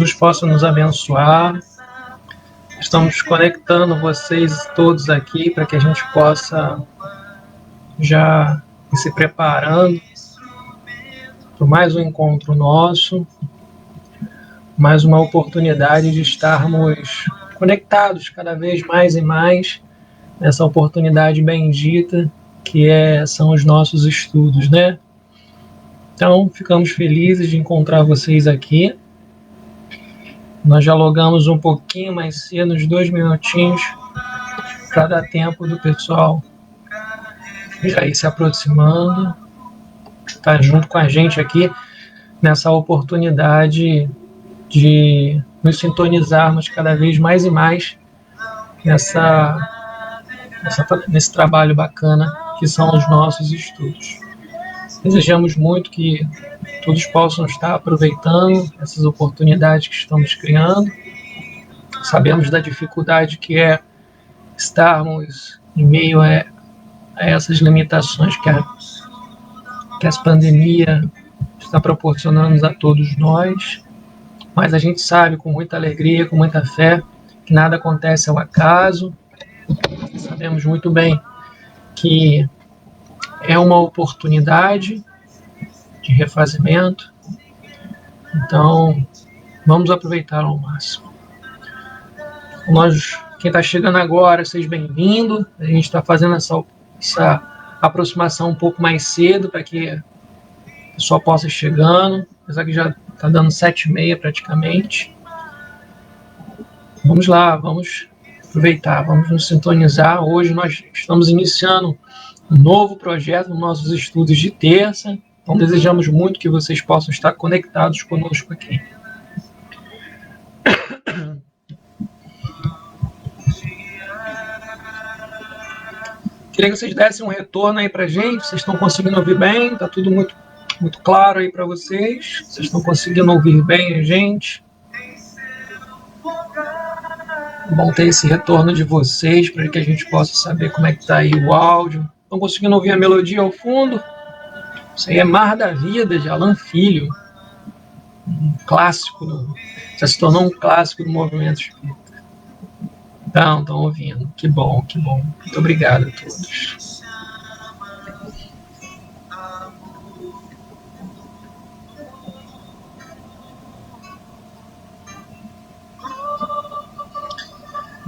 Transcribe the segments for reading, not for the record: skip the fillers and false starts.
Jesus possa nos abençoar. Estamos conectando vocês todos aqui para que a gente possa já ir se preparando para mais um encontro nosso, mais uma oportunidade de estarmos conectados cada vez mais e mais nessa oportunidade bendita que são os nossos estudos, né? Então, ficamos felizes de encontrar vocês aqui. Nós dialogamos um pouquinho mais cedo, uns 2 minutinhos, para dar tempo do pessoal já ir se aproximando, estar junto com a gente aqui nessa oportunidade de nos sintonizarmos cada vez mais e mais nesse trabalho bacana que são os nossos estudos. Desejamos muito que todos possam estar aproveitando essas oportunidades que estamos criando. Sabemos da dificuldade que é estarmos em meio a essas limitações que essa pandemia está proporcionando a todos nós, mas a gente sabe com muita alegria, com muita fé, que nada acontece ao acaso. Sabemos muito bem que é uma oportunidade de refazimento, então vamos aproveitar ao máximo. Quem está chegando agora, seja bem-vindo. A gente está fazendo essa aproximação um pouco mais cedo para que o pessoal possa ir chegando, apesar que já está dando 7h30 praticamente. Vamos lá, vamos aproveitar, vamos nos sintonizar. Hoje nós estamos iniciando um novo projeto nos nossos estudos de terça, então desejamos muito que vocês possam estar conectados conosco aqui. Queria que vocês dessem um retorno aí pra gente. Vocês estão conseguindo ouvir bem? Tá tudo muito, muito claro aí para vocês? Vocês estão conseguindo ouvir bem a gente? Bom ter esse retorno de vocês para que a gente possa saber como é que tá aí o áudio. Estão conseguindo ouvir a melodia ao fundo? Isso aí é Mar da Vida, de Alan Filho. Um clássico, já se tornou um clássico do movimento espírita. Estão ouvindo. Que bom, que bom. Muito obrigado a todos.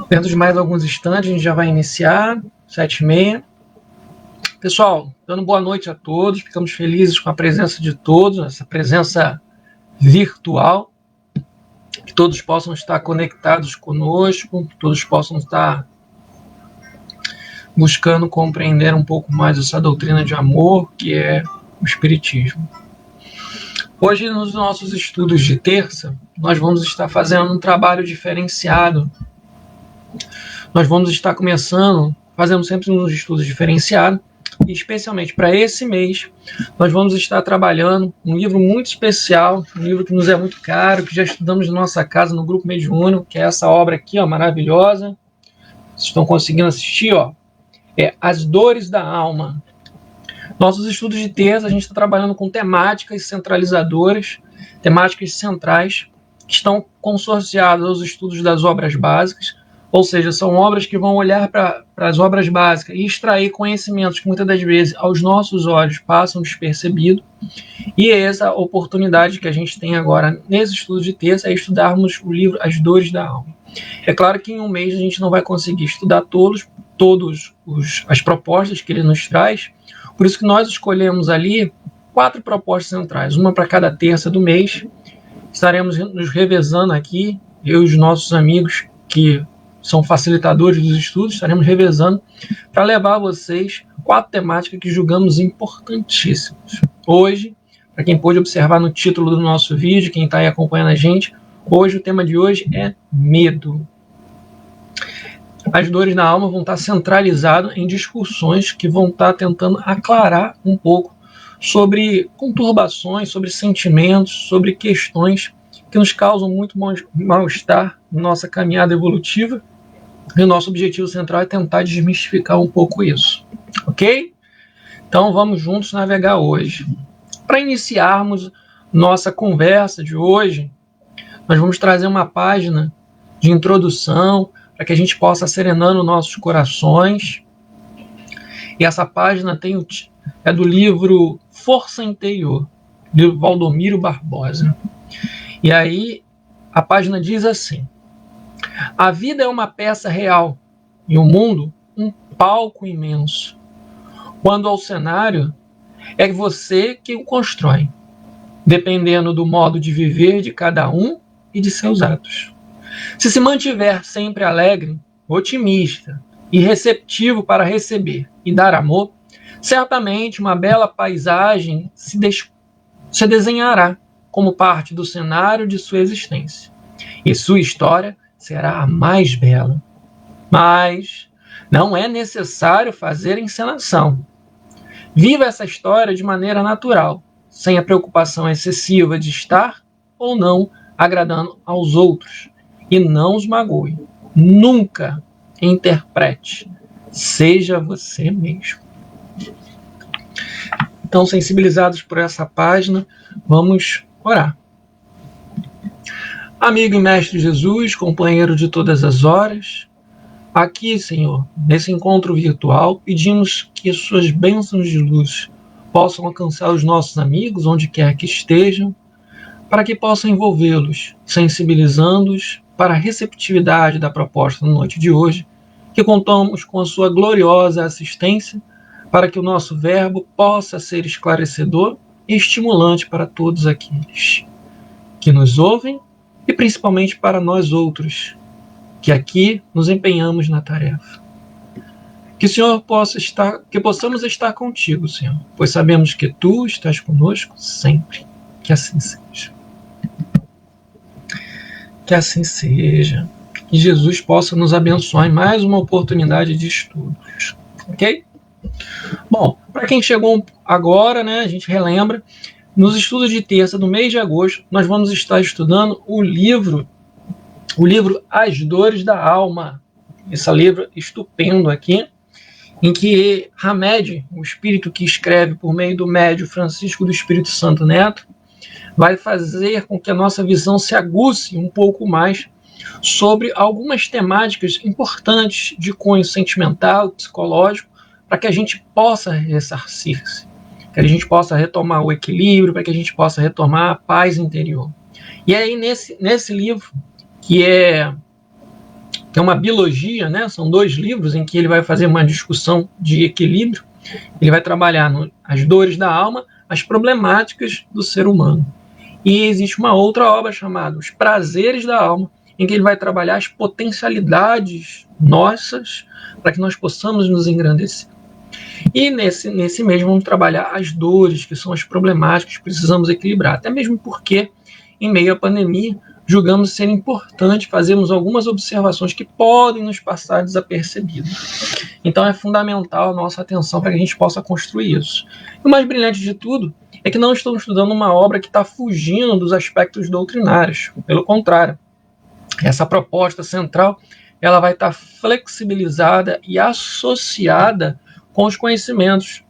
Dentro de mais alguns instantes, a gente já vai iniciar, 7h30. Pessoal, dando boa noite a todos. Ficamos felizes com a presença de todos, essa presença virtual. Que todos possam estar conectados conosco, que todos possam estar buscando compreender um pouco mais essa doutrina de amor, que é o Espiritismo. Hoje, nos nossos estudos de terça, nós vamos estar fazendo um trabalho diferenciado. Nós vamos estar fazendo sempre uns estudos diferenciados, e especialmente para esse mês, nós vamos estar trabalhando um livro muito especial, um livro que nos é muito caro, que já estudamos na nossa casa, no Grupo Mediúnico, que é essa obra aqui, ó, maravilhosa. Vocês estão conseguindo assistir, ó? É As Dores da Alma. Nossos estudos de terça, a gente está trabalhando com temáticas centralizadoras, temáticas centrais, que estão consorciadas aos estudos das obras básicas. Ou seja, são obras que vão olhar para as obras básicas e extrair conhecimentos que muitas das vezes aos nossos olhos passam despercebidos. E é essa oportunidade que a gente tem agora nesse estudo de terça, é estudarmos o livro As Dores da Alma. É claro que em um mês a gente não vai conseguir estudar todas as propostas que ele nos traz, por isso que nós escolhemos ali 4 propostas centrais, uma para cada terça do mês. Estaremos nos revezando aqui, eu e os nossos amigos que são facilitadores dos estudos, estaremos revezando para levar a vocês 4 temáticas que julgamos importantíssimas. Hoje, para quem pôde observar no título do nosso vídeo, quem está aí acompanhando a gente, hoje o tema de hoje é medo. As dores da alma vão estar centralizadas em discussões que vão estar tentando aclarar um pouco sobre conturbações, sobre sentimentos, sobre questões que nos causam muito mal-estar na nossa caminhada evolutiva. E o nosso objetivo central é tentar desmistificar um pouco isso. Ok? Então vamos juntos navegar hoje. Para iniciarmos nossa conversa de hoje, nós vamos trazer uma página de introdução para que a gente possa serenando nossos corações. E essa página é do livro Força Interior, de Valdomiro Barbosa. E aí a página diz assim: a vida é uma peça real e o mundo um palco imenso. Quando ao cenário, é você que o constrói, dependendo do modo de viver de cada um e de seus atos. Se mantiver sempre alegre, otimista e receptivo para receber e dar amor, certamente uma bela paisagem se desenhará como parte do cenário de sua existência. E sua história será a mais bela. Mas não é necessário fazer encenação. Viva essa história de maneira natural, sem a preocupação excessiva de estar ou não agradando aos outros. E não os magoe. Nunca interprete. Seja você mesmo. Então, sensibilizados por essa página, vamos orar. Amigo e mestre Jesus, companheiro de todas as horas, aqui, Senhor, nesse encontro virtual, pedimos que suas bênçãos de luz possam alcançar os nossos amigos, onde quer que estejam, para que possam envolvê-los, sensibilizando-os para a receptividade da proposta na noite de hoje, que contamos com a sua gloriosa assistência, para que o nosso verbo possa ser esclarecedor e estimulante para todos aqueles que nos ouvem e principalmente para nós outros, que aqui nos empenhamos na tarefa. Que o Senhor que possamos estar contigo, Senhor, pois sabemos que Tu estás conosco sempre. Que assim seja. Que assim seja. Que Jesus possa nos abençoar em mais uma oportunidade de estudos. Ok? Bom, para quem chegou agora, né, a gente relembra, nos estudos de terça do mês de agosto, nós vamos estar estudando o livro As Dores da Alma. Esse livro estupendo aqui, em que Hamed, o espírito que escreve por meio do médium Francisco do Espírito Santo Neto, vai fazer com que a nossa visão se aguce um pouco mais sobre algumas temáticas importantes de cunho sentimental, psicológico, para que a gente possa ressarcir-se, que a gente possa retomar o equilíbrio, para que a gente possa retomar a paz interior. E aí, nesse livro, que é uma biologia, né? São 2 livros em que ele vai fazer uma discussão de equilíbrio, ele vai trabalhar as dores da alma, as problemáticas do ser humano. E existe uma outra obra chamada Os Prazeres da Alma, em que ele vai trabalhar as potencialidades nossas para que nós possamos nos engrandecer. E nesse mês vamos trabalhar as dores, que são as problemáticas que precisamos equilibrar, até mesmo porque, em meio à pandemia, julgamos ser importante fazermos algumas observações que podem nos passar desapercebidas. Então é fundamental a nossa atenção para que a gente possa construir isso. E o mais brilhante de tudo é que não estamos estudando uma obra que está fugindo dos aspectos doutrinários. Pelo contrário, essa proposta central ela vai estar flexibilizada e associada com os conhecimentos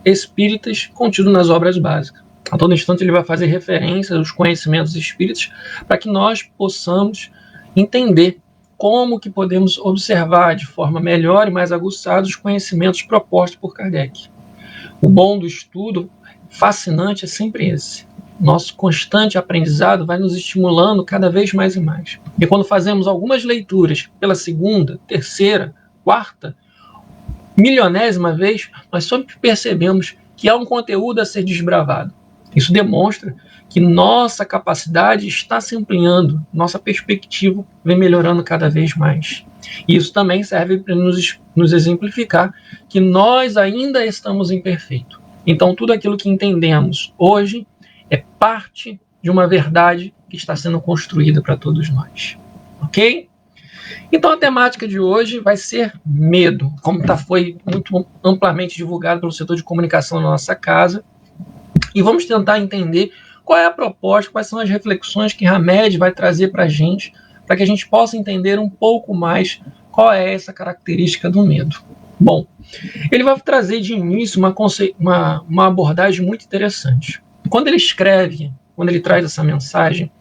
espíritas contidos nas obras básicas. A todo instante ele vai fazer referência aos conhecimentos espíritas para que nós possamos entender como que podemos observar de forma melhor e mais aguçada os conhecimentos propostos por Kardec. O bom do estudo fascinante é sempre esse. Nosso constante aprendizado vai nos estimulando cada vez mais e mais. E quando fazemos algumas leituras pela segunda, terceira, quarta, milionésima vez, nós sempre percebemos que há um conteúdo a ser desbravado. Isso demonstra que nossa capacidade está se ampliando, nossa perspectiva vem melhorando cada vez mais. E isso também serve para nos exemplificar que nós ainda estamos imperfeitos. Então, tudo aquilo que entendemos hoje é parte de uma verdade que está sendo construída para todos nós. Ok? Então, a temática de hoje vai ser medo, como foi muito amplamente divulgado pelo setor de comunicação da nossa casa. E vamos tentar entender qual é a proposta, quais são as reflexões que Hamed vai trazer para a gente gente possa entender um pouco mais qual é essa característica do medo. Bom, ele vai trazer de início uma abordagem muito interessante. Quando ele traz essa mensagem,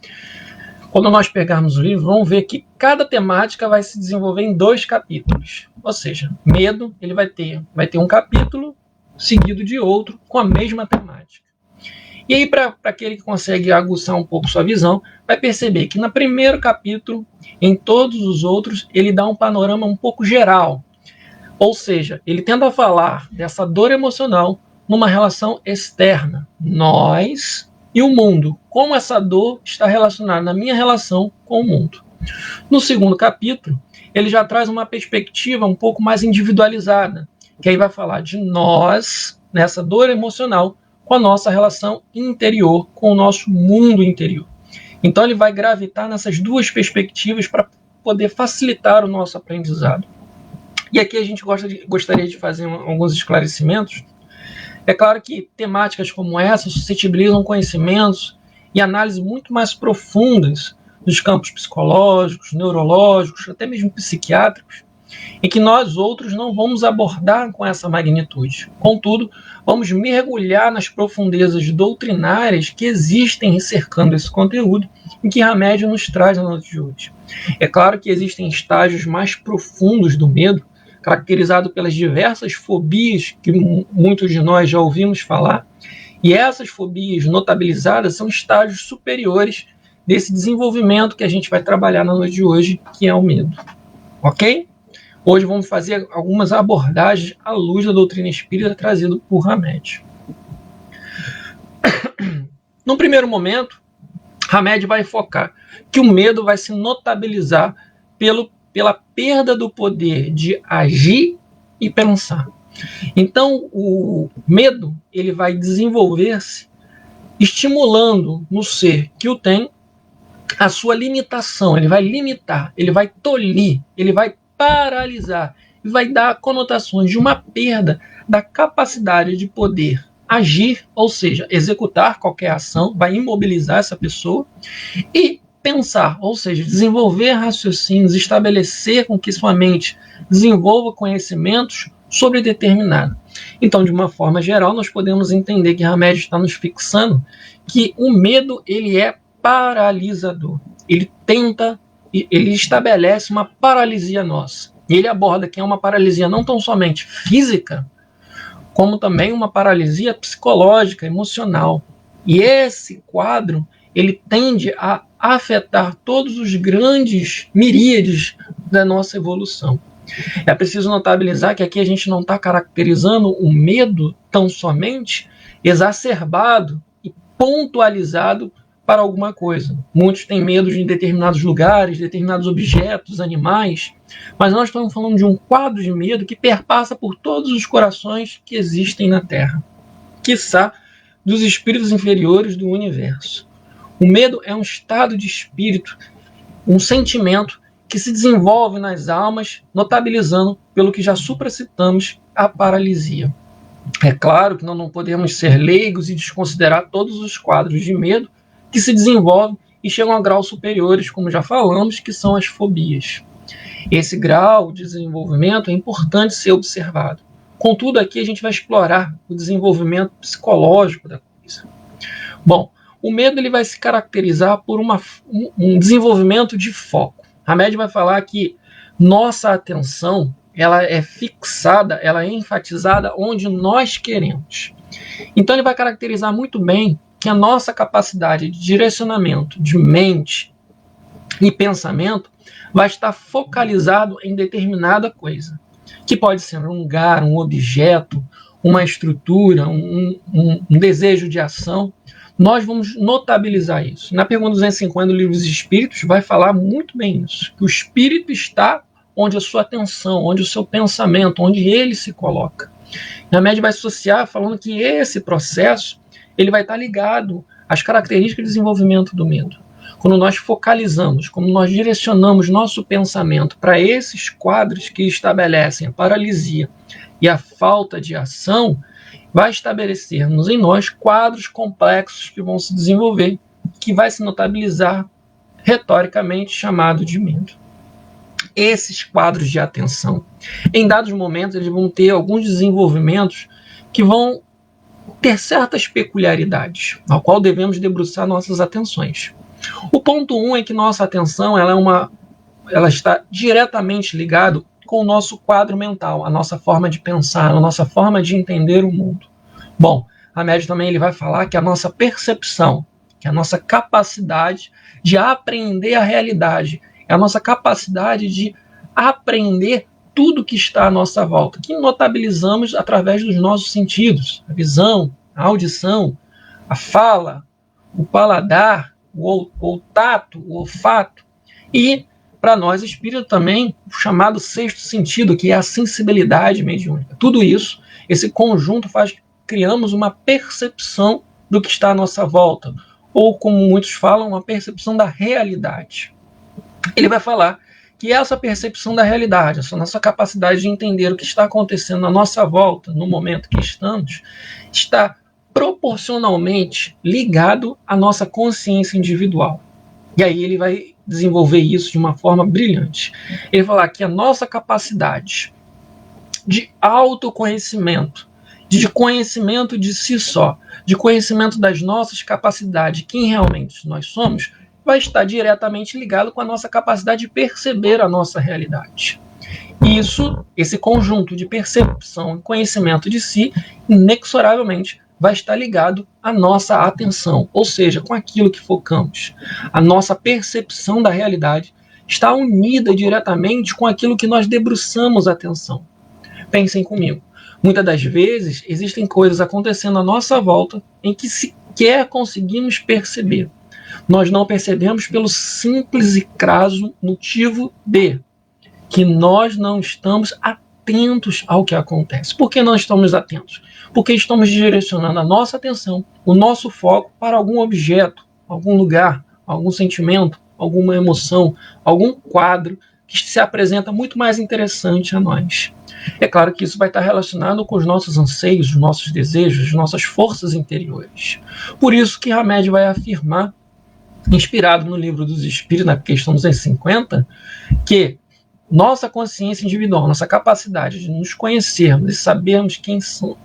Quando nós pegarmos o livro, vamos ver que cada temática vai se desenvolver em 2 capítulos. Ou seja, medo, ele vai ter um capítulo seguido de outro com a mesma temática. E aí, para aquele que consegue aguçar um pouco sua visão, vai perceber que no primeiro capítulo, em todos os outros, ele dá um panorama um pouco geral. Ou seja, ele tenta falar dessa dor emocional numa relação externa, nós e o mundo. Como essa dor está relacionada na minha relação com o mundo. No segundo capítulo, ele já traz uma perspectiva um pouco mais individualizada, que aí vai falar de nós, nessa dor emocional, com a nossa relação interior, com o nosso mundo interior. Então ele vai gravitar nessas 2 perspectivas para poder facilitar o nosso aprendizado. E aqui a gente gostaria de fazer alguns esclarecimentos. É claro que temáticas como essa suscetibilizam conhecimentos e análises muito mais profundas dos campos psicológicos, neurológicos, até mesmo psiquiátricos, em que nós outros não vamos abordar com essa magnitude. Contudo, vamos mergulhar nas profundezas doutrinárias que existem cercando esse conteúdo e que Hamed nos traz na noite de hoje. É claro que existem estágios mais profundos do medo, caracterizado pelas diversas fobias que muitos de nós já ouvimos falar, e essas fobias notabilizadas são estágios superiores desse desenvolvimento que a gente vai trabalhar na noite de hoje, que é o medo. Ok? Hoje vamos fazer algumas abordagens à luz da doutrina espírita trazida por Hamed. No primeiro momento, Hamed vai focar que o medo vai se notabilizar pela perda do poder de agir e pensar. Então, o medo ele vai desenvolver-se estimulando no ser que o tem a sua limitação. Ele vai limitar, ele vai tolir, ele vai paralisar e vai dar conotações de uma perda da capacidade de poder agir, ou seja, executar qualquer ação, vai imobilizar essa pessoa, e pensar, ou seja, desenvolver raciocínios, estabelecer com que sua mente desenvolva conhecimentos sobre determinado. Então, de uma forma geral, nós podemos entender que Hamed está nos fixando que o medo ele é paralisador. Ele estabelece uma paralisia nossa. E ele aborda que é uma paralisia não tão somente física, como também uma paralisia psicológica, emocional. E esse quadro, ele tende a afetar todos os grandes miríades da nossa evolução. É preciso notabilizar que aqui a gente não está caracterizando o medo tão somente exacerbado e pontualizado para alguma coisa. Muitos têm medo de determinados lugares, determinados objetos, animais, mas nós estamos falando de um quadro de medo que perpassa por todos os corações que existem na Terra, quiçá dos espíritos inferiores do universo. O medo é um estado de espírito, um sentimento que se desenvolve nas almas, notabilizando, pelo que já supracitamos, a paralisia. É claro que nós não podemos ser leigos e desconsiderar todos os quadros de medo que se desenvolvem e chegam a graus superiores, como já falamos, que são as fobias. Esse grau de desenvolvimento é importante ser observado. Contudo, aqui a gente vai explorar o desenvolvimento psicológico da coisa. Bom, o medo ele vai se caracterizar por um desenvolvimento de foco. Hamed vai falar que nossa atenção ela é fixada, ela é enfatizada onde nós queremos. Então ele vai caracterizar muito bem que a nossa capacidade de direcionamento de mente e pensamento vai estar focalizado em determinada coisa, que pode ser um lugar, um objeto, uma estrutura, um desejo de ação. Nós vamos notabilizar isso. Na pergunta 250 do Livro dos Espíritos vai falar muito bem isso, que o espírito está onde a sua atenção, onde o seu pensamento, onde ele se coloca. Hamed vai associar falando que esse processo ele vai estar ligado às características de desenvolvimento do medo. Quando nós focalizamos, quando nós direcionamos nosso pensamento para esses quadros que estabelecem a paralisia e a falta de ação, vai estabelecermos em nós quadros complexos que vão se desenvolver, que vai se notabilizar retoricamente chamado de medo. Esses quadros de atenção, em dados momentos, eles vão ter alguns desenvolvimentos que vão ter certas peculiaridades, ao qual devemos debruçar nossas atenções. O ponto 1 é que nossa atenção ela está diretamente ligada com o nosso quadro mental, a nossa forma de pensar, a nossa forma de entender o mundo. Bom, Hamed também ele vai falar que a nossa percepção, que a nossa capacidade de aprender a realidade, é a nossa capacidade de aprender tudo que está à nossa volta, que notabilizamos através dos nossos sentidos, a visão, a audição, a fala, o paladar, o tato, o olfato e, para nós espírita também, o chamado sexto sentido, que é a sensibilidade mediúnica. Tudo isso, esse conjunto faz que criamos uma percepção do que está à nossa volta, ou como muitos falam, uma percepção da realidade. Ele vai falar que essa percepção da realidade, essa nossa capacidade de entender o que está acontecendo à nossa volta, no momento que estamos, está proporcionalmente ligado à nossa consciência individual. E aí ele vai desenvolver isso de uma forma brilhante. Ele vai falar que a nossa capacidade de autoconhecimento, de conhecimento de si só, de conhecimento das nossas capacidades, quem realmente nós somos, vai estar diretamente ligado com a nossa capacidade de perceber a nossa realidade. Isso, esse conjunto de percepção e conhecimento de si, inexoravelmente vai estar ligado à nossa atenção, ou seja, com aquilo que focamos. A nossa percepção da realidade está unida diretamente com aquilo que nós debruçamos a atenção. Pensem comigo. Muitas das vezes existem coisas acontecendo à nossa volta em que sequer conseguimos perceber. Nós não percebemos pelo simples e crasso motivo de que nós não estamos atentos ao que acontece. Por que não estamos atentos? Porque estamos direcionando a nossa atenção, o nosso foco para algum objeto, algum lugar, algum sentimento, alguma emoção, algum quadro que se apresenta muito mais interessante a nós. É claro que isso vai estar relacionado com os nossos anseios, os nossos desejos, as nossas forças interiores. Por isso que Hamed vai afirmar, inspirado no Livro dos Espíritos, na questão 250, que nossa consciência individual, nossa capacidade de nos conhecermos e sabermos quem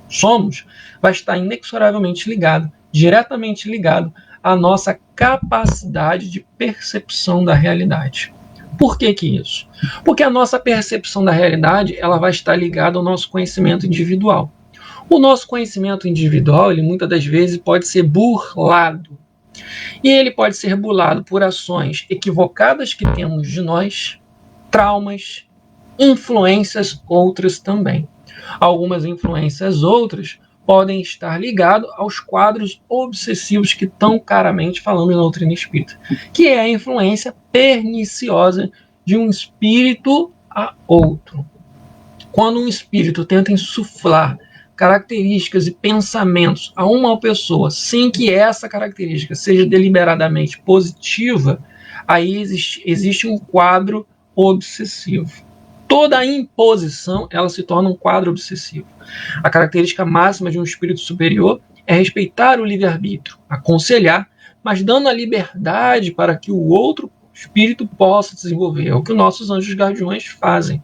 somos, vai estar inexoravelmente ligado, diretamente ligado à nossa capacidade de percepção da realidade. Por que isso? Porque a nossa percepção da realidade ela vai estar ligada ao nosso conhecimento individual. O nosso conhecimento individual, ele muitas das vezes pode ser burlado. E ele pode ser burlado por ações equivocadas que temos de nós, traumas, influências outras também. Algumas influências outras podem estar ligadas aos quadros obsessivos que tão caramente falamos na doutrina espírita, que é a influência perniciosa de um espírito a outro. Quando um espírito tenta insuflar características e pensamentos a uma pessoa sem que essa característica seja deliberadamente positiva, aí existe um quadro obsessivo. Toda imposição ela se torna um quadro obsessivo. A característica máxima de um espírito superior é respeitar o livre-arbítrio, aconselhar, mas dando a liberdade para que o outro espírito possa desenvolver. É o que os nossos anjos guardiões fazem.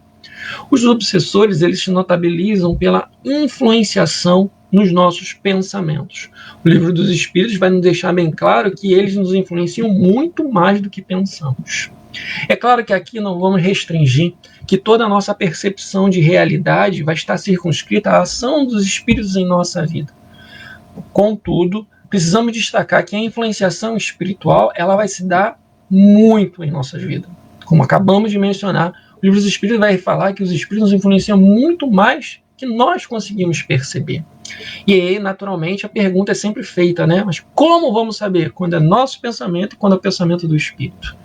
Os obsessores eles se notabilizam pela influenciação nos nossos pensamentos. O Livro dos Espíritos vai nos deixar bem claro que eles nos influenciam muito mais do que pensamos. É claro que aqui não vamos restringir que toda a nossa percepção de realidade vai estar circunscrita à ação dos espíritos em nossa vida. Contudo, precisamos destacar que a influenciação espiritual ela vai se dar muito em nossas vidas. Como acabamos de mencionar, o Livro dos Espíritos vai falar que os espíritos nos influenciam muito mais que nós conseguimos perceber. E aí, naturalmente, a pergunta é sempre feita, né? Mas como vamos saber quando é nosso pensamento e quando é o pensamento do espírito?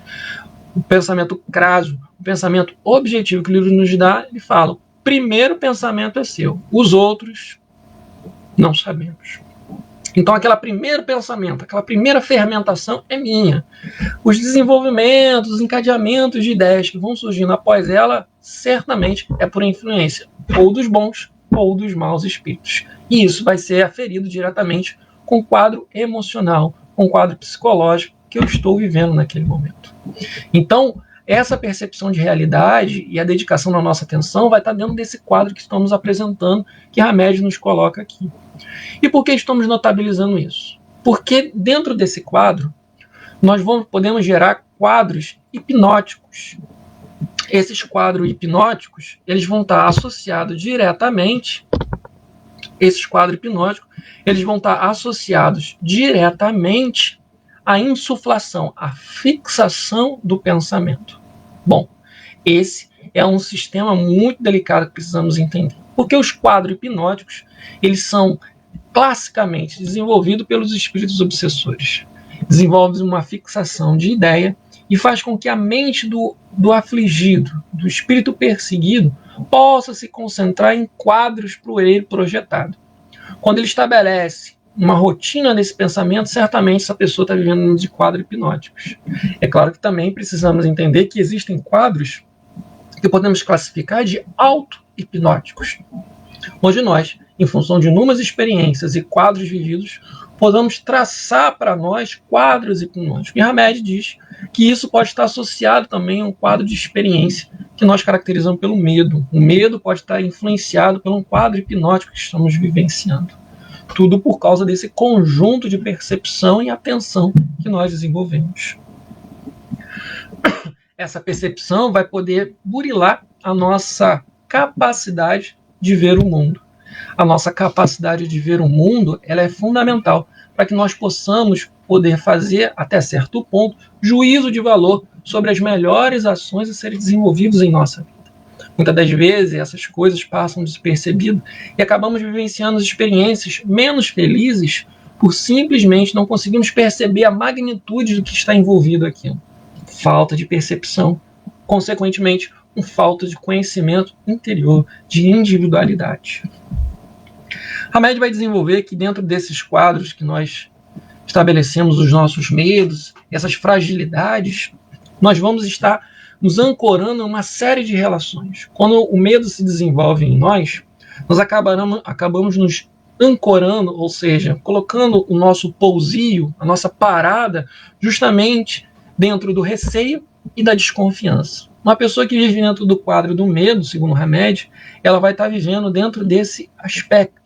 O pensamento crasso, o pensamento objetivo que o livro nos dá, ele fala, o primeiro pensamento é seu, os outros não sabemos. Então, aquele primeiro pensamento, aquela primeira fermentação é minha. Os desenvolvimentos, os encadeamentos de ideias que vão surgindo após ela, certamente é por influência ou dos bons ou dos maus espíritos. E isso vai ser aferido diretamente com o quadro emocional, com o quadro psicológico que eu estou vivendo naquele momento. Então, essa percepção de realidade e a dedicação da nossa atenção vai estar dentro desse quadro que estamos apresentando, que Hamed nos coloca aqui. E por que estamos notabilizando isso? Porque dentro desse quadro, podemos gerar quadros hipnóticos. Esses quadros hipnóticos, eles vão estar associados diretamente, à insuflação, à fixação do pensamento. Bom, esse é um sistema muito delicado que precisamos entender. Porque os quadros hipnóticos, eles são classicamente desenvolvidos pelos espíritos obsessores. Desenvolve uma fixação de ideia e faz com que a mente do afligido, do espírito perseguido, possa se concentrar em quadros por ele projetado. Quando ele estabelece uma rotina desse pensamento, certamente essa pessoa está vivendo de quadros hipnóticos. É claro que também precisamos entender que existem quadros que podemos classificar de auto-hipnóticos, onde nós, em função de inúmeras experiências e quadros vividos, podemos traçar para nós quadros hipnóticos. E Hamed diz que isso pode estar associado também a um quadro de experiência que nós caracterizamos pelo medo. O medo pode estar influenciado por um quadro hipnótico que estamos vivenciando. Tudo por causa desse conjunto de percepção e atenção que nós desenvolvemos. Essa percepção vai poder burilar a nossa capacidade de ver o mundo. A nossa capacidade de ver o mundo, ela é fundamental para que nós possamos poder fazer, até certo ponto, juízo de valor sobre as melhores ações a serem desenvolvidas em nossa vida. Muitas das vezes essas coisas passam despercebidas e acabamos vivenciando experiências menos felizes por simplesmente não conseguirmos perceber a magnitude do que está envolvido aqui. Falta de percepção, consequentemente, falta de conhecimento interior, de individualidade. Hamed vai desenvolver que dentro desses quadros que nós estabelecemos os nossos medos, essas fragilidades, nós vamos estar nos ancorando em uma série de relações. Quando o medo se desenvolve em nós acabamos nos ancorando, ou seja, colocando o nosso pousio, a nossa parada, justamente dentro do receio e da desconfiança. Uma pessoa que vive dentro do quadro do medo, segundo Hamed, ela vai estar vivendo dentro desse aspecto.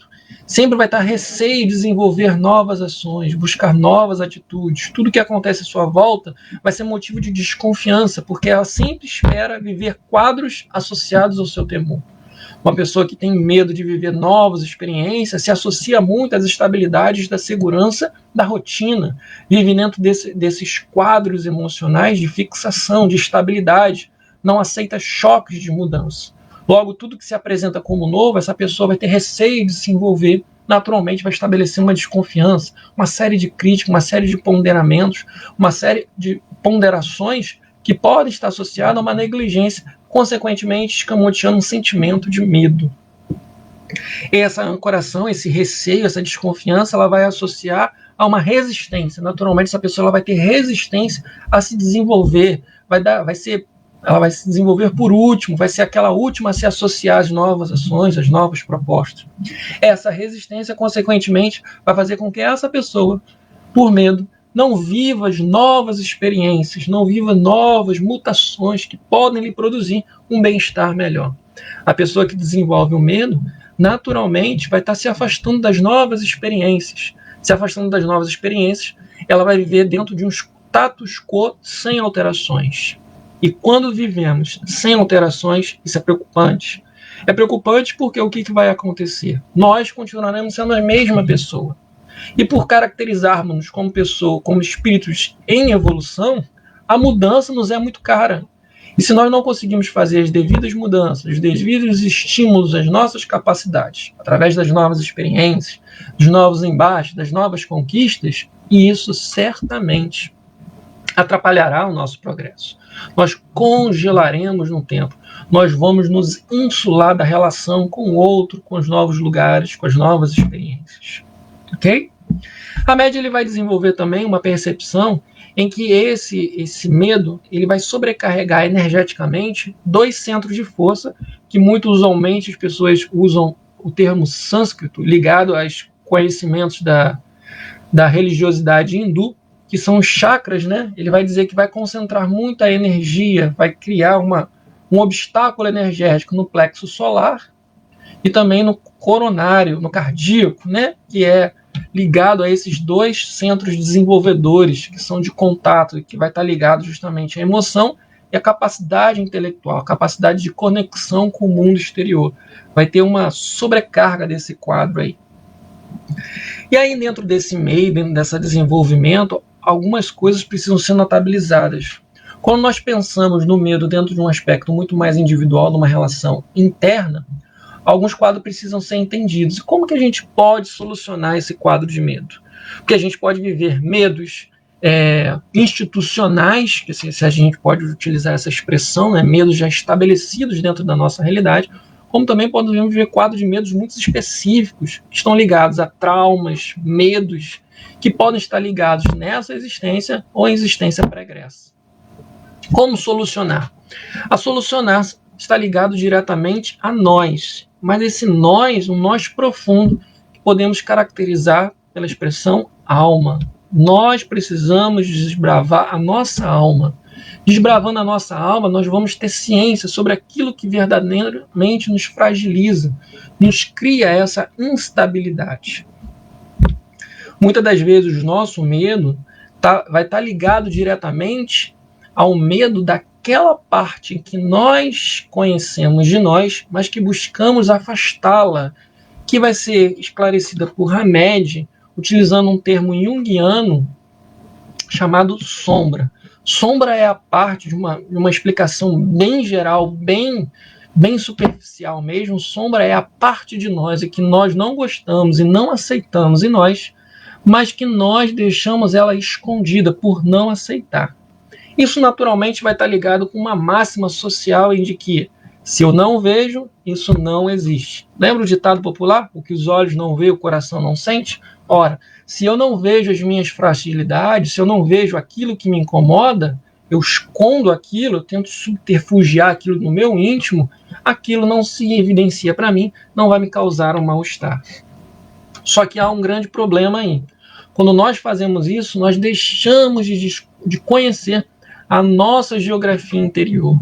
Sempre vai estar receio de desenvolver novas ações, buscar novas atitudes. Tudo que acontece à sua volta vai ser motivo de desconfiança, porque ela sempre espera viver quadros associados ao seu temor. Uma pessoa que tem medo de viver novas experiências se associa muito às estabilidades da segurança da rotina, vive dentro desses quadros emocionais de fixação, de estabilidade, não aceita choques de mudança. Logo, tudo que se apresenta como novo, essa pessoa vai ter receio de se envolver, naturalmente vai estabelecer uma desconfiança, uma série de críticas, uma série de ponderamentos, uma série de ponderações que podem estar associadas a uma negligência, consequentemente escamoteando um sentimento de medo. Essa ancoração, esse receio, essa desconfiança, ela vai associar a uma resistência. Naturalmente, essa pessoa ela vai ter resistência a se desenvolver, ela vai se desenvolver por último, vai ser aquela última a se associar às novas ações, às novas propostas. Essa resistência, consequentemente, vai fazer com que essa pessoa, por medo, não viva as novas experiências, não viva novas mutações que podem lhe produzir um bem-estar melhor. A pessoa que desenvolve o medo, naturalmente, vai estar se afastando das novas experiências. Se afastando das novas experiências, ela vai viver dentro de um status quo sem alterações. E quando vivemos sem alterações, isso é preocupante. É preocupante porque o que vai acontecer? Nós continuaremos sendo a mesma pessoa. E por caracterizarmos-nos como pessoa, como espíritos em evolução, a mudança nos é muito cara. E se nós não conseguimos fazer as devidas mudanças, os devidos estímulos às nossas capacidades, através das novas experiências, dos novos embates, das novas conquistas, e isso certamente atrapalhará o nosso progresso. Nós congelaremos no tempo. Nós vamos nos insular da relação com o outro, com os novos lugares, com as novas experiências. Ok? Hamed ele vai desenvolver também uma percepção em que esse medo ele vai sobrecarregar energeticamente dois centros de força que muito usualmente as pessoas usam o termo sânscrito ligado aos conhecimentos da religiosidade hindu, que são os chakras, né? Ele vai dizer que vai concentrar muita energia, vai criar um obstáculo energético no plexo solar e também no coronário, no cardíaco, né? Que é ligado a esses dois centros desenvolvedores que são de contato e que vai estar ligado justamente à emoção e à capacidade intelectual, a capacidade de conexão com o mundo exterior. Vai ter uma sobrecarga desse quadro aí. E aí, dentro desse meio, dentro desse desenvolvimento, algumas coisas precisam ser notabilizadas. Quando nós pensamos no medo dentro de um aspecto muito mais individual, numa relação interna, alguns quadros precisam ser entendidos. E como que a gente pode solucionar esse quadro de medo? Porque a gente pode viver medos institucionais, que se a gente pode utilizar essa expressão, né, medos já estabelecidos dentro da nossa realidade, como também podemos viver quadros de medos muito específicos, que estão ligados a traumas, medos, que podem estar ligados nessa existência ou em existência pregressa. Como solucionar? A solucionar está ligado diretamente a nós, mas esse nós, um nós profundo, que podemos caracterizar pela expressão alma. Nós precisamos desbravar a nossa alma. Desbravando a nossa alma, nós vamos ter ciência sobre aquilo que verdadeiramente nos fragiliza, nos cria essa instabilidade. Muitas das vezes o nosso medo vai estar ligado diretamente ao medo daquela parte que nós conhecemos de nós, mas que buscamos afastá-la, que vai ser esclarecida por Hamed, utilizando um termo junguiano chamado sombra. Sombra é a parte de uma explicação bem geral, bem superficial mesmo. Sombra é a parte de nós que nós não gostamos e não aceitamos em nós, mas que nós deixamos ela escondida por não aceitar. Isso naturalmente vai estar ligado com uma máxima social em que se eu não vejo, isso não existe. Lembra o ditado popular? O que os olhos não veem, o coração não sente? Ora, se eu não vejo as minhas fragilidades, se eu não vejo aquilo que me incomoda, eu escondo aquilo, eu tento subterfugiar aquilo no meu íntimo, aquilo não se evidencia para mim, não vai me causar um mal-estar. Só que há um grande problema aí. Quando nós fazemos isso, nós deixamos de conhecer a nossa geografia interior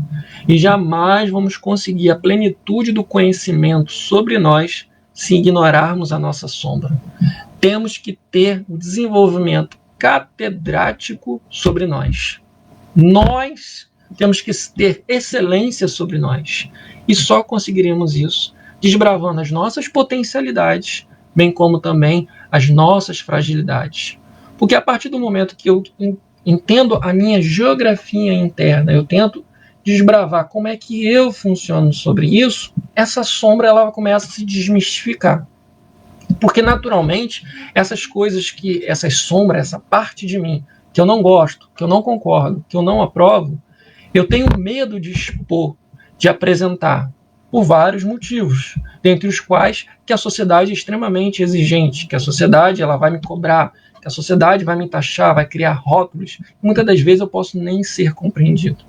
e jamais vamos conseguir a plenitude do conhecimento sobre nós se ignorarmos a nossa sombra. Temos que ter o desenvolvimento catedrático sobre nós. Nós temos que ter excelência sobre nós e só conseguiremos isso desbravando as nossas potencialidades, bem como também as nossas fragilidades. Porque a partir do momento que eu entendo a minha geografia interna, eu tento desbravar como é que eu funciono sobre isso, essa sombra ela começa a se desmistificar. Porque naturalmente, essas coisas essas sombras, essa parte de mim, que eu não gosto, que eu não concordo, que eu não aprovo, eu tenho medo de expor, de apresentar, por vários motivos, dentre os quais que a sociedade é extremamente exigente, que a sociedade ela vai me cobrar, que a sociedade vai me taxar, vai criar rótulos. Muitas das vezes eu posso nem ser compreendido.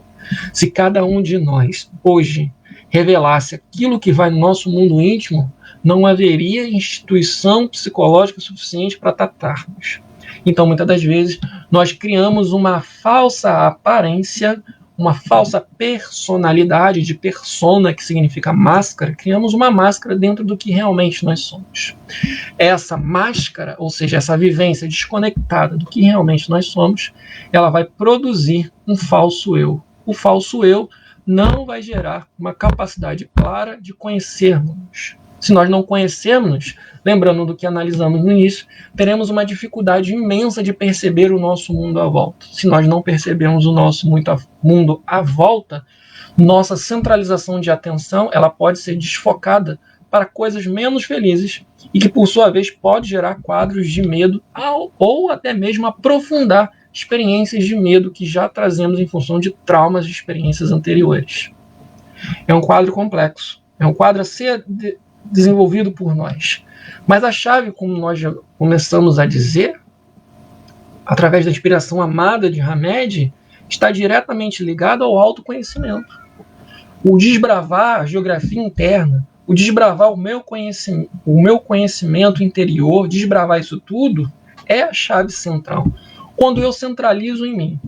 Se cada um de nós, hoje, revelasse aquilo que vai no nosso mundo íntimo, não haveria instituição psicológica suficiente para tratarmos. Então, muitas das vezes, nós criamos uma falsa aparência, uma falsa personalidade, de persona, que significa máscara, criamos uma máscara dentro do que realmente nós somos. Essa máscara, ou seja, essa vivência desconectada do que realmente nós somos, ela vai produzir um falso eu. O falso eu não vai gerar uma capacidade clara de conhecermos. Se nós não conhecermos, lembrando do que analisamos no início, teremos uma dificuldade imensa de perceber o nosso mundo à volta. Se nós não percebemos o nosso mundo à volta, nossa centralização de atenção ela pode ser desfocada para coisas menos felizes e que, por sua vez, pode gerar quadros de medo ou até mesmo aprofundar experiências de medo que já trazemos em função de traumas de experiências anteriores. É um quadro complexo, é um quadro a ser desenvolvido por nós. Mas a chave, como nós já começamos a dizer, através da inspiração amada de Hamed, está diretamente ligado ao autoconhecimento. O desbravar a geografia interna, o desbravar o meu conhecimento interior, desbravar isso tudo, é a chave central. Quando eu centralizo em mim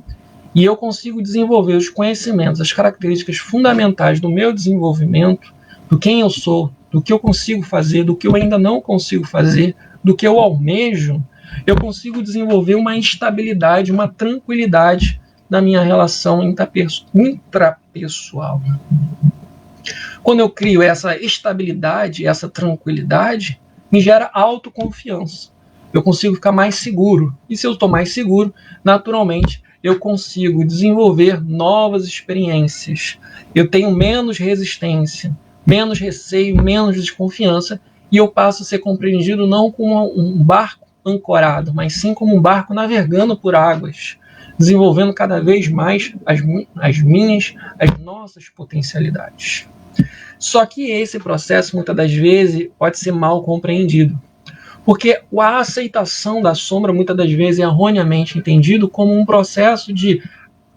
e eu consigo desenvolver os conhecimentos, as características fundamentais do meu desenvolvimento, do quem eu sou, do que eu consigo fazer, do que eu ainda não consigo fazer, do que eu almejo, eu consigo desenvolver uma estabilidade, uma tranquilidade na minha relação intrapessoal. Quando eu crio essa estabilidade, essa tranquilidade, me gera autoconfiança. Eu consigo ficar mais seguro. E se eu estou mais seguro, naturalmente, eu consigo desenvolver novas experiências. Eu tenho menos resistência, menos receio, menos desconfiança, e eu passo a ser compreendido não como um barco ancorado, mas sim como um barco navegando por águas, desenvolvendo cada vez mais as nossas potencialidades. Só que esse processo, muitas das vezes, pode ser mal compreendido. Porque a aceitação da sombra, muitas das vezes, é erroneamente entendido como um processo de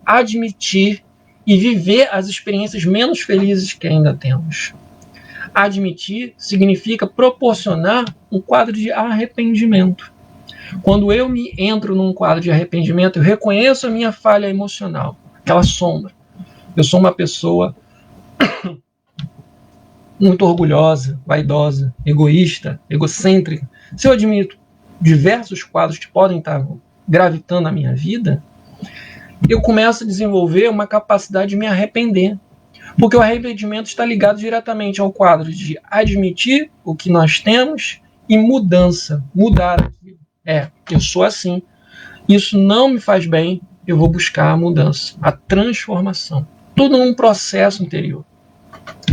admitir e viver as experiências menos felizes que ainda temos. Admitir significa proporcionar um quadro de arrependimento. Quando eu me entro num quadro de arrependimento, eu reconheço a minha falha emocional, aquela sombra. Eu sou uma pessoa muito orgulhosa, vaidosa, egoísta, egocêntrica. Se eu admito diversos quadros que podem estar gravitando na minha vida, eu começo a desenvolver uma capacidade de me arrepender. Porque o arrependimento está ligado diretamente ao quadro de admitir o que nós temos e mudança, mudar aquilo. Eu sou assim, isso não me faz bem, eu vou buscar a mudança, a transformação. Tudo num processo interior.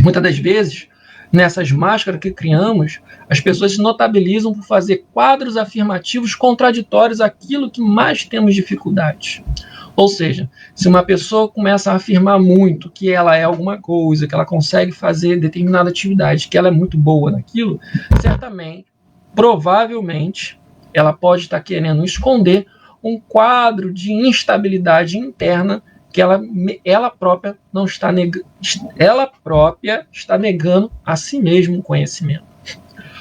Muitas das vezes, nessas máscaras que criamos, as pessoas se notabilizam por fazer quadros afirmativos contraditórios àquilo que mais temos dificuldade. Ou seja, se uma pessoa começa a afirmar muito que ela é alguma coisa, que ela consegue fazer determinada atividade, que ela é muito boa naquilo, certamente, provavelmente, ela pode estar querendo esconder um quadro de instabilidade interna que ela própria não está ela própria está negando a si mesma um conhecimento.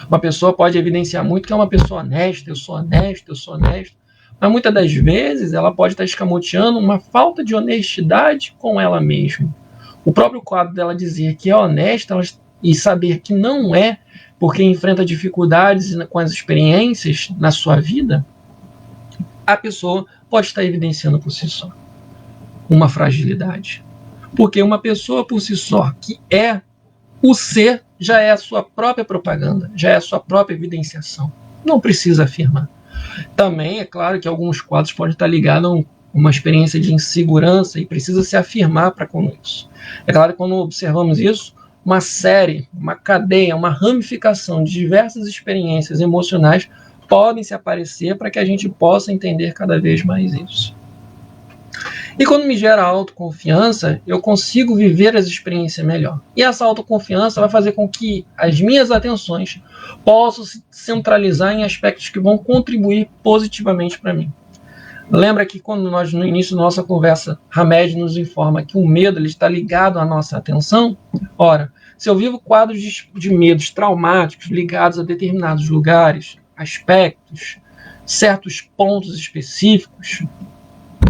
Uma pessoa pode evidenciar muito que é uma pessoa honesta, eu sou honesto, eu sou honesto, mas muitas das vezes ela pode estar escamoteando uma falta de honestidade com ela mesma. O próprio quadro dela dizer que é honesta e saber que não é, porque enfrenta dificuldades com as experiências na sua vida, a pessoa pode estar evidenciando por si só uma fragilidade. Porque uma pessoa por si só, que é o ser, já é a sua própria propaganda, já é a sua própria evidenciação. Não precisa afirmar. Também é claro que alguns quadros podem estar ligados a uma experiência de insegurança e precisa se afirmar para com isso. É claro que quando observamos isso, uma série, uma cadeia, uma ramificação de diversas experiências emocionais podem se aparecer para que a gente possa entender cada vez mais isso. E quando me gera autoconfiança, eu consigo viver as experiências melhor. E essa autoconfiança vai fazer com que as minhas atenções possam se centralizar em aspectos que vão contribuir positivamente para mim. Lembra que quando nós, no início da nossa conversa, Hamed nos informa que o medo ele está ligado à nossa atenção? Ora, se eu vivo quadros de medos traumáticos ligados a determinados lugares, aspectos, certos pontos específicos,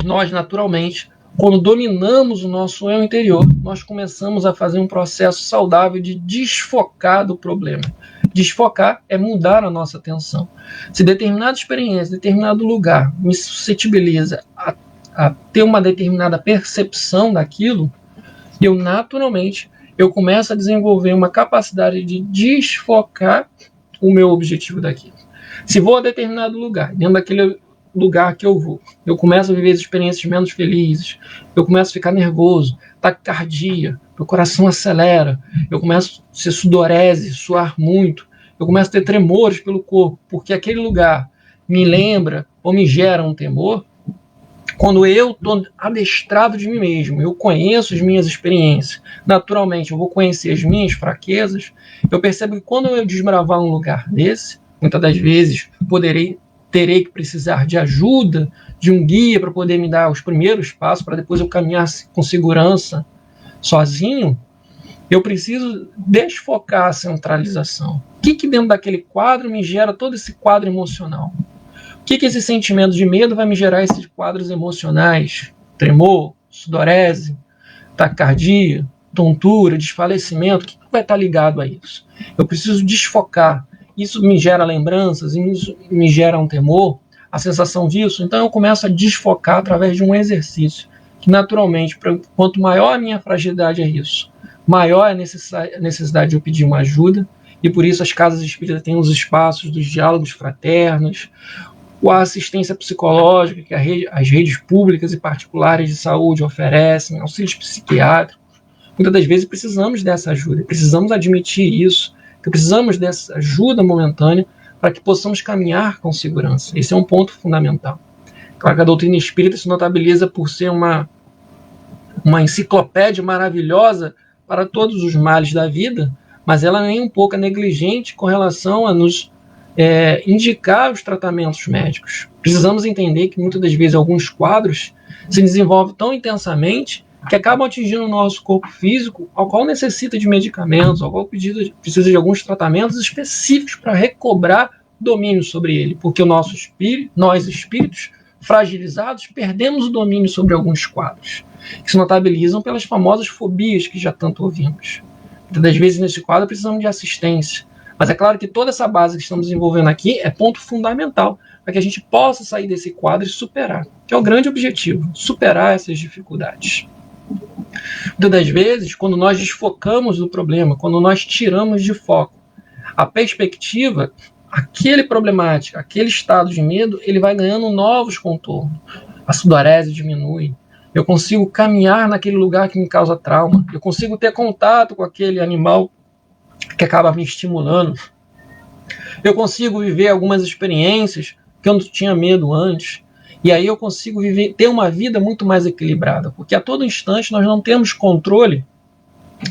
nós, naturalmente, quando dominamos o nosso eu interior, nós começamos a fazer um processo saudável de desfocar do problema. Desfocar é mudar a nossa atenção. Se determinada experiência, determinado lugar me suscetibiliza a ter uma determinada percepção daquilo, eu naturalmente começo a desenvolver uma capacidade de desfocar o meu objetivo daquilo. Se vou a determinado lugar, dentro daquele lugar que eu vou, eu começo a viver as experiências menos felizes, eu começo a ficar nervoso, taquicardia, meu coração acelera, eu começo a ser sudorese, suar muito, eu começo a ter tremores pelo corpo, porque aquele lugar me lembra ou me gera um temor. Quando eu estou adestrado de mim mesmo, eu conheço as minhas experiências, naturalmente eu vou conhecer as minhas fraquezas, eu percebo que quando eu desbravar um lugar desse, muitas das vezes terei que precisar de ajuda, de um guia para poder me dar os primeiros passos, para depois eu caminhar com segurança sozinho, eu preciso desfocar a centralização. O que dentro daquele quadro me gera todo esse quadro emocional? O que esse sentimento de medo vai me gerar esses quadros emocionais? Tremor, sudorese, taquicardia, tontura, desfalecimento, o que vai estar ligado a isso? Eu preciso desfocar. Isso me gera lembranças, isso me gera um temor, a sensação disso. Então eu começo a desfocar através de um exercício, que naturalmente, quanto maior a minha fragilidade a isso, maior é a necessidade de eu pedir uma ajuda, e por isso as casas espíritas têm os espaços dos diálogos fraternos, a assistência psicológica que as redes públicas e particulares de saúde oferecem, auxílios psiquiátricos. Muitas das vezes precisamos dessa ajuda, precisamos admitir isso, que precisamos dessa ajuda momentânea para que possamos caminhar com segurança. Esse é um ponto fundamental. Claro que a doutrina espírita se notabiliza por ser uma enciclopédia maravilhosa para todos os males da vida, mas ela nem um pouco é negligente com relação a nos indicar os tratamentos médicos. Precisamos entender que muitas das vezes alguns quadros se desenvolvem tão intensamente que acabam atingindo o nosso corpo físico, ao qual necessita de medicamentos, ao qual precisa de alguns tratamentos específicos para recobrar domínio sobre ele, porque nós espíritos fragilizados perdemos o domínio sobre alguns quadros, que se notabilizam pelas famosas fobias que já tanto ouvimos. Muitas das vezes nesse quadro precisamos de assistência, mas é claro que toda essa base que estamos desenvolvendo aqui é ponto fundamental para que a gente possa sair desse quadro e superar, que é o grande objetivo, superar essas dificuldades. Muitas das vezes, quando nós desfocamos do problema, quando nós tiramos de foco a perspectiva, aquele problemático, aquele estado de medo, ele vai ganhando novos contornos. A sudorese diminui. Eu consigo caminhar naquele lugar que me causa trauma. Eu consigo ter contato com aquele animal que acaba me estimulando. Eu consigo viver algumas experiências que eu não tinha medo antes. E aí eu consigo ter uma vida muito mais equilibrada, porque a todo instante nós não temos controle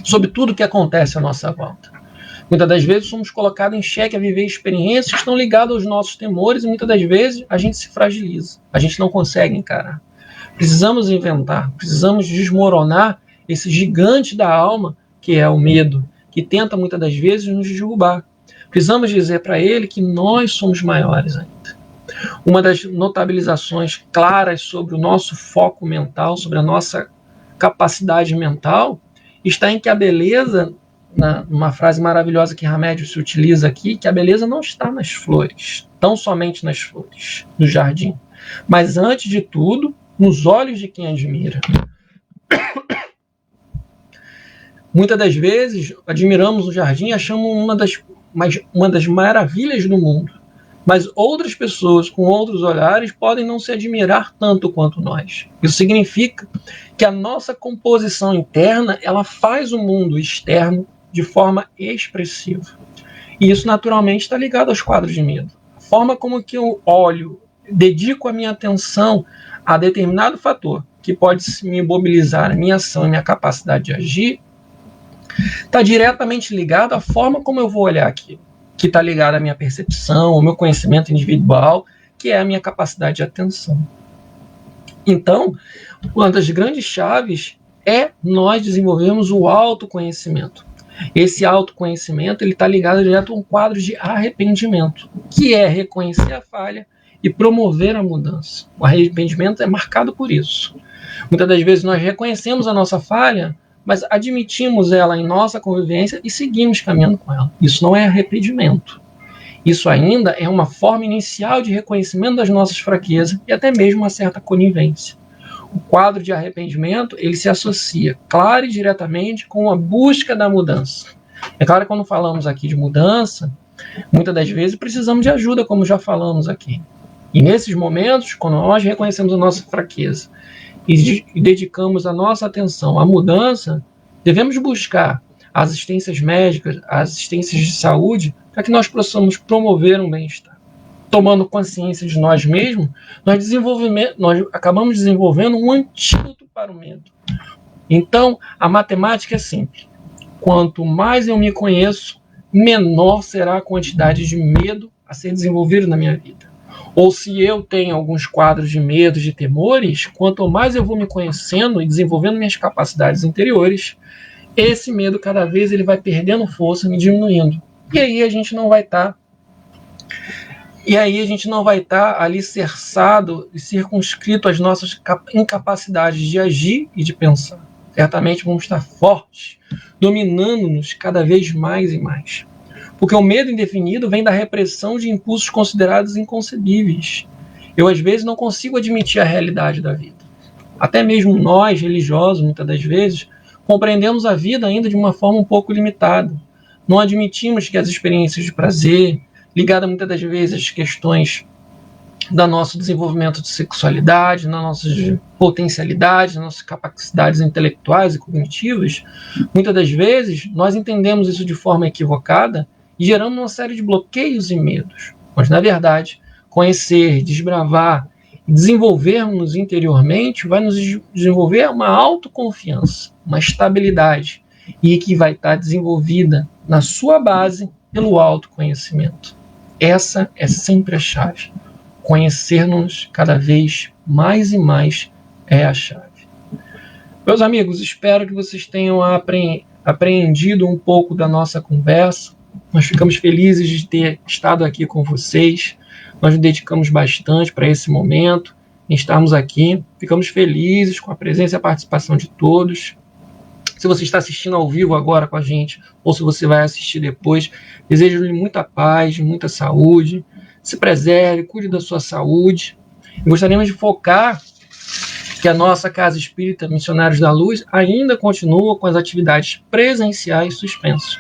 sobre tudo que acontece à nossa volta. Muitas das vezes somos colocados em xeque a viver experiências que estão ligadas aos nossos temores e muitas das vezes a gente se fragiliza, a gente não consegue encarar. Precisamos inventar, precisamos desmoronar esse gigante da alma que é o medo, que tenta muitas das vezes nos derrubar. Precisamos dizer para ele que nós somos maiores ainda. Uma das notabilizações claras sobre o nosso foco mental, sobre a nossa capacidade mental, está em que a beleza, numa frase maravilhosa que Hamédio se utiliza aqui, que a beleza não está nas flores, tão somente nas flores do jardim, mas antes de tudo, nos olhos de quem admira. Muitas das vezes, admiramos o jardim e achamos uma das maravilhas do mundo. Mas outras pessoas com outros olhares podem não se admirar tanto quanto nós. Isso significa que a nossa composição interna ela faz o mundo externo de forma expressiva. E isso naturalmente está ligado aos quadros de medo. A forma como que eu olho, dedico a minha atenção a determinado fator que pode me mobilizar a minha ação e minha capacidade de agir, está diretamente ligado à forma como eu vou olhar aquilo, que está ligado à minha percepção, ao meu conhecimento individual, que é a minha capacidade de atenção. Então, uma das grandes chaves é nós desenvolvermos o autoconhecimento. Esse autoconhecimento está ligado direto a um quadro de arrependimento, que é reconhecer a falha e promover a mudança. O arrependimento é marcado por isso. Muitas das vezes nós reconhecemos a nossa falha, mas admitimos ela em nossa convivência e seguimos caminhando com ela. Isso não é arrependimento. Isso ainda é uma forma inicial de reconhecimento das nossas fraquezas e até mesmo uma certa conivência. O quadro de arrependimento, ele se associa, claro e diretamente, com a busca da mudança. É claro que quando falamos aqui de mudança, muitas das vezes precisamos de ajuda, como já falamos aqui. E nesses momentos, quando nós reconhecemos a nossa fraqueza e dedicamos a nossa atenção à mudança, devemos buscar assistências médicas, assistências de saúde, para que nós possamos promover um bem-estar. Tomando consciência de nós mesmos, nós acabamos desenvolvendo um antídoto para o medo. Então, a matemática é simples. Quanto mais eu me conheço, menor será a quantidade de medo a ser desenvolvido na minha vida. Ou se eu tenho alguns quadros de medo, de temores, quanto mais eu vou me conhecendo e desenvolvendo minhas capacidades interiores, esse medo cada vez ele vai perdendo força, me diminuindo. E aí a gente não vai estar alicerçado e circunscrito às nossas incapacidades de agir e de pensar. Certamente vamos estar fortes, dominando-nos cada vez mais e mais. Porque o medo indefinido vem da repressão de impulsos considerados inconcebíveis. Eu, às vezes, não consigo admitir a realidade da vida. Até mesmo nós, religiosos, muitas das vezes, compreendemos a vida ainda de uma forma um pouco limitada. Não admitimos que as experiências de prazer, ligadas muitas das vezes às questões do nosso desenvolvimento de sexualidade, nas nossas potencialidades, nas nossas capacidades intelectuais e cognitivas, muitas das vezes nós entendemos isso de forma equivocada e gerando uma série de bloqueios e medos. Mas, na verdade, conhecer, desbravar e desenvolvermos interiormente vai nos desenvolver uma autoconfiança, uma estabilidade, e que vai estar desenvolvida na sua base pelo autoconhecimento. Essa é sempre a chave. Conhecer-nos cada vez mais e mais é a chave. Meus amigos, espero que vocês tenham apreendido um pouco da nossa conversa. Nós ficamos felizes de ter estado aqui com vocês. Nós nos dedicamos bastante para esse momento, em estarmos aqui. Ficamos felizes com a presença e a participação de todos. Se você está assistindo ao vivo agora com a gente, ou se você vai assistir depois, desejo-lhe muita paz, muita saúde. Se preserve, cuide da sua saúde. E gostaríamos de focar que a nossa Casa Espírita Missionários da Luz ainda continua com as atividades presenciais suspensas.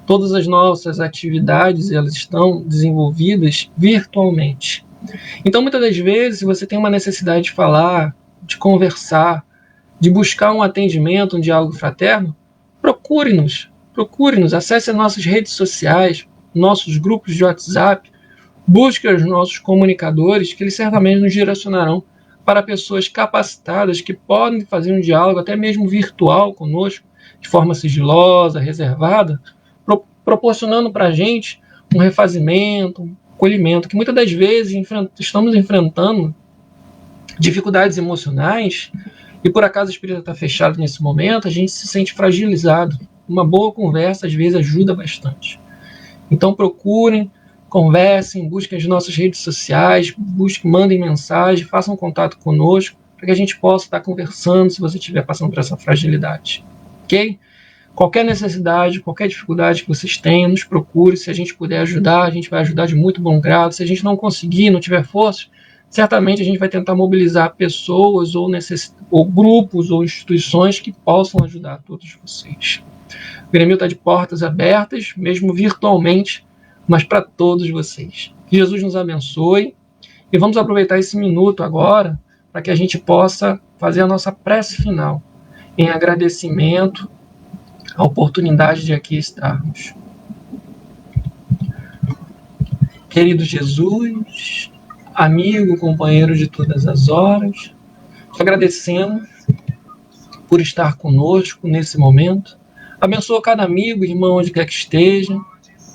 Todas as nossas atividades elas estão desenvolvidas virtualmente. Então, muitas das vezes, se você tem uma necessidade de falar, de conversar, de buscar um atendimento, um diálogo fraterno, procure-nos, acesse as nossas redes sociais, nossos grupos de WhatsApp, busque os nossos comunicadores, que eles certamente nos direcionarão para pessoas capacitadas que podem fazer um diálogo, até mesmo virtual, conosco, de forma sigilosa, reservada, proporcionando para a gente um refazimento, um acolhimento, que muitas das vezes estamos enfrentando dificuldades emocionais, e por acaso o espírito está fechado nesse momento, a gente se sente fragilizado. Uma boa conversa, às vezes, ajuda bastante. Então procurem, conversem, busquem as nossas redes sociais, mandem mensagem, façam contato conosco, para que a gente possa estar conversando se você estiver passando por essa fragilidade. Ok? Qualquer necessidade, qualquer dificuldade que vocês tenham, nos procure. Se a gente puder ajudar, a gente vai ajudar de muito bom grado. Se a gente não conseguir, não tiver força, certamente a gente vai tentar mobilizar pessoas ou grupos ou instituições que possam ajudar todos vocês. O Grêmio está de portas abertas, mesmo virtualmente, mas para todos vocês. Que Jesus nos abençoe. E vamos aproveitar esse minuto agora para que a gente possa fazer a nossa prece final, em agradecimento à oportunidade de aqui estarmos. Querido Jesus, amigo, companheiro de todas as horas, te agradecemos por estar conosco nesse momento. Abençoa cada amigo, irmão, onde quer que esteja,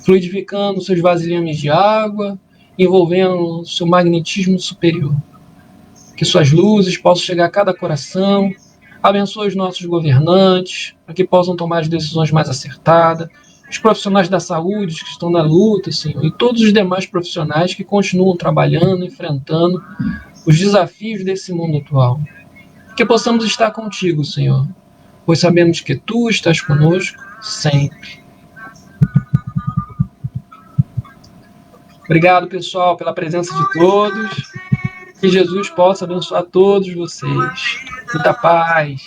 fluidificando seus vasilhames de água, envolvendo o seu magnetismo superior. Que suas luzes possam chegar a cada coração. Abençoa os nossos governantes, para que possam tomar as decisões mais acertadas. Os profissionais da saúde que estão na luta, Senhor, e todos os demais profissionais que continuam trabalhando, enfrentando os desafios desse mundo atual. Que possamos estar contigo, Senhor, pois sabemos que Tu estás conosco sempre. Obrigado, pessoal, pela presença de todos. Que Jesus possa abençoar todos vocês. Muita paz.